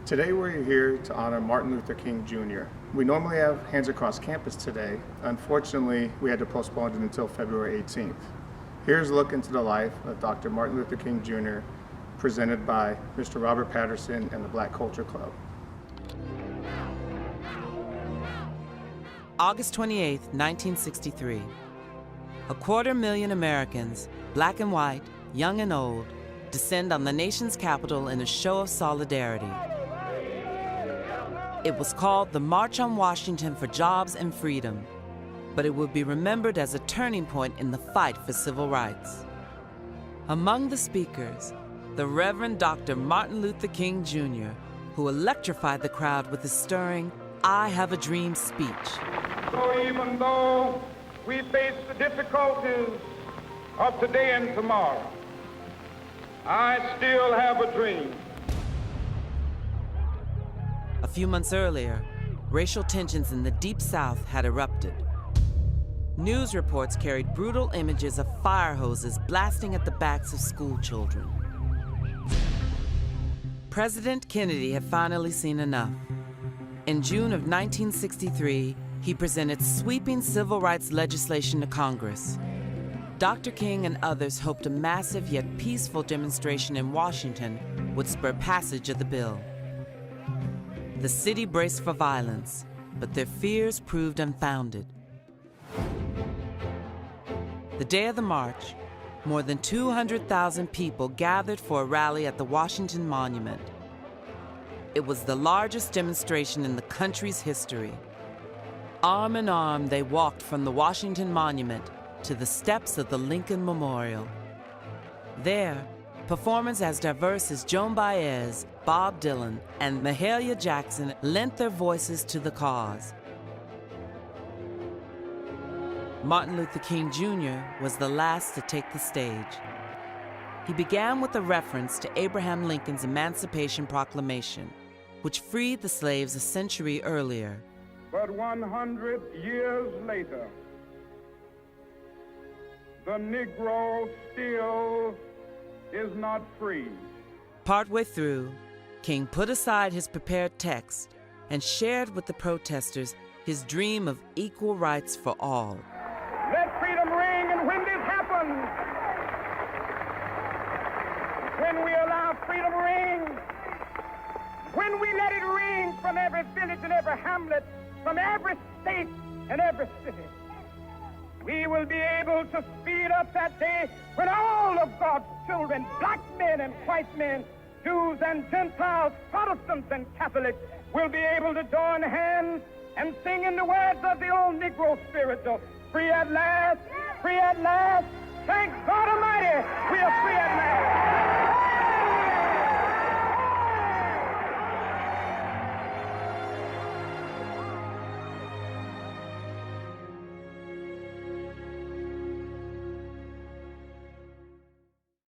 Today we're here to honor Martin Luther King Jr. We normally have Hands Across Campus today. Unfortunately, we had to postpone it until February 18th. Here's a look into the life of Dr. Martin Luther King Jr., presented by Mr. Robert Patterson and the Black Culture Club. August 28, 1963. 250,000 Americans, black and white, young and old, descend on the nation's capital in a show of solidarity. It was called the March on Washington for Jobs and Freedom, but it will be remembered as a turning point in the fight for civil rights. Among the speakers, the Reverend Dr. Martin Luther King Jr., who electrified the crowd with his stirring "I Have a Dream" speech. So even though we face the difficulties of today and tomorrow, I still have a dream. A few months earlier, racial tensions in the Deep South had erupted. News reports carried brutal images of fire hoses blasting at the backs of school children. President Kennedy had finally seen enough. In June of 1963, he presented sweeping civil rights legislation to Congress. Dr. King and others hoped a massive yet peaceful demonstration in Washington would spur passage of the bill. The city braced for violence, but their fears proved unfounded. The day of the march, more than 200,000 people gathered for a rally at the Washington Monument. It was the largest demonstration in the country's history. Arm in arm, they walked from the Washington Monument to the steps of the Lincoln Memorial. There, performers as diverse as Joan Baez, Bob Dylan, and Mahalia Jackson lent their voices to the cause. Martin Luther King Jr. was the last to take the stage. He began with a reference to Abraham Lincoln's Emancipation Proclamation, which freed the slaves a century earlier. But 100 years later, the Negro still is not free. Partway through, King put aside his prepared text and shared with the protesters his dream of equal rights for all. Let freedom ring, and when this happens, when we allow freedom to ring, when we let it ring from every village and every hamlet, from every state and every city, we will be able to speed up that day when all of God's children, black men and white men, Jews and Gentiles, Protestants and Catholics, will be able to join hands and sing in the words of the old Negro spiritual, free at last, thank God Almighty, we are free at last.